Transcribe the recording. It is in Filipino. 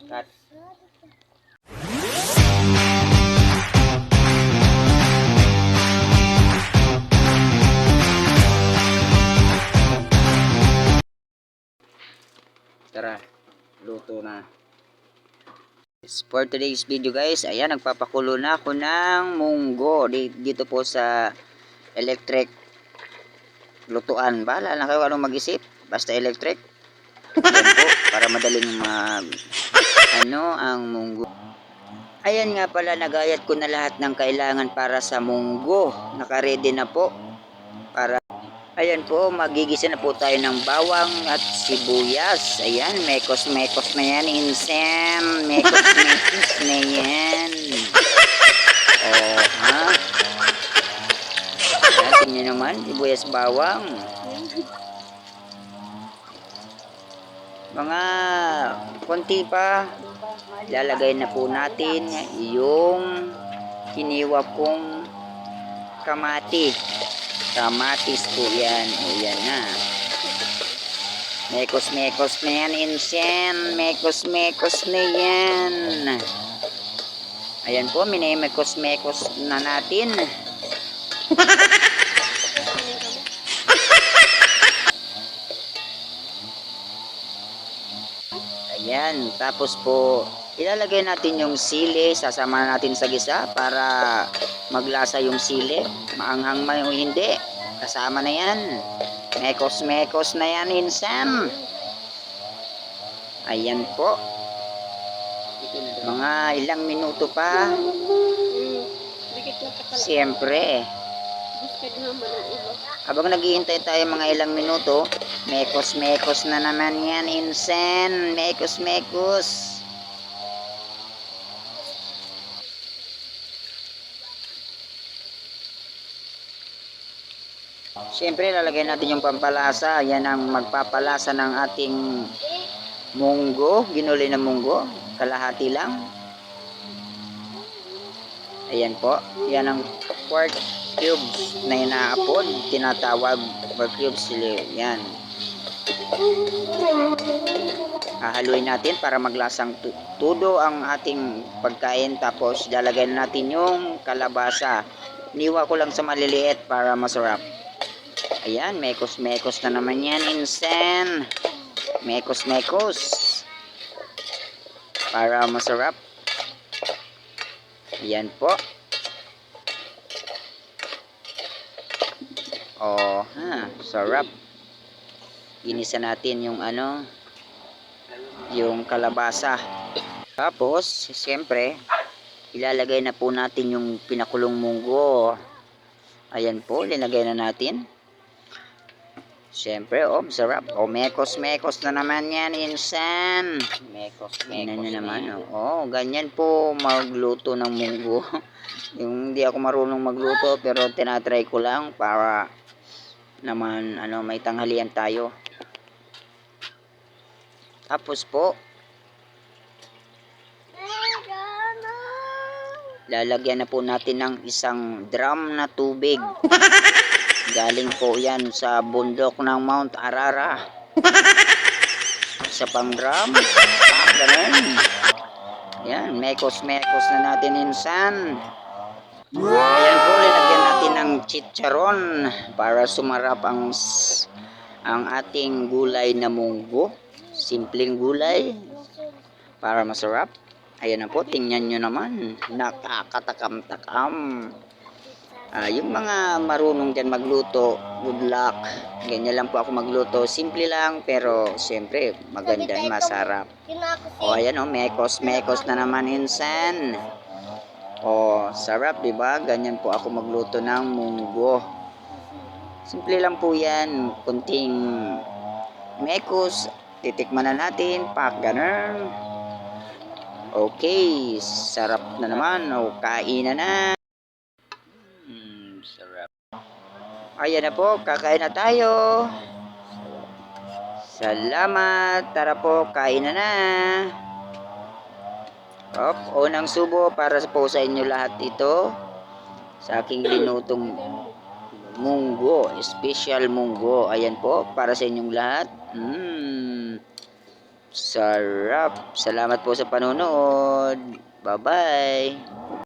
Cut. Tara, luto na. For today's video guys, ayan, nagpapakulo na ako ng munggo dito po sa electric lutuan. Bahala na kayo anong mag-isip, basta electric. Ayan po, para madaling ang munggo. Ayan nga pala, nagayat ko na lahat ng kailangan para sa munggo. Naka-ready na po. Ayan po, magigisa na po tayo ng bawang at sibuyas. Ayan, mekos-mekos na yan, insen. Mekos-mekos na yan. Oh, ha? Ayan, tingnan naman, sibuyas bawang. Mga konti pa, lalagay na po natin yung kiniwa kong kamatis po yan. Ayan na. Mekos-mekos na yan, insen. Mekos-mekos na yan. Ayan po, minimekos-mekos na natin. Ayan, tapos po ilalagay natin yung sili, sasama natin sa gisa para maglasa yung sili. Maanghang man o hindi, kasama na yan. Mekos-mekos na yan, insan. Ayan po. Mga ilang minuto pa. Siyempre. Habang naghihintay tayo mga ilang minuto, mekos-mekos na naman yan, insan. Mekos-mekos. Siyempre, lalagay natin yung pampalasa. Yan ang magpapalasa ng ating munggo. Ginulay na munggo. Kalahati lang. Ayan po. Yan ang pork cubes na inaapod. Tinatawag pork cubes. Yan. Hahaluin natin para maglasang tudo ang ating pagkain. Tapos, lalagay natin yung kalabasa. Niwa ko lang sa maliliit para masarap. Ayan, mekos-mekos na naman yan, insan. Mekos-mekos. Para masarap. Ayan po. Oh, sarap. Inisa natin yung yung kalabasa. Tapos, siyempre, ilalagay na po natin yung pinakulong munggo. Ayan po, linagay na natin. Siyempre, sarap. Mekos-mekos na naman yan, insan. Mekos-mekos na naman. Ganyan po magluto ng munggo. Yung hindi ako marunong magluto, pero tinatry ko lang para naman, may tanghalian tayo. Tapos po, lalagyan na po natin ng isang drum na tubig. Galing po yan sa bundok ng Mount Arara. Sa pang drum. Ganun. Yan, mekos-mekos na natin, insan. Ayan po, linagyan natin ng chicharon para sumarap ang ating gulay na munggo. Simpleng gulay para masarap. Ayan na po, tingnan nyo naman. Nakakatakam-takam. Yung mga marunong dyan magluto, good luck. Ganyan lang po ako magluto. Simple lang, pero siyempre maganda, masarap. Ayan mekos-mekos na naman, insan. Sarap, diba? Ganyan po ako magluto ng munggo. Simple lang po yan. Kunting mekos. Titikman na natin. Ganun. Okay, sarap na naman. Kain na. Sarap. Ayan na po, kakain na tayo. Salamat. Tara po, kain na. Unang subo para po sa inyo lahat ito. Sa aking linutong munggo, special munggo. Ayan po, para sa inyong lahat. Sarap. Salamat po sa panonood. Bye-bye.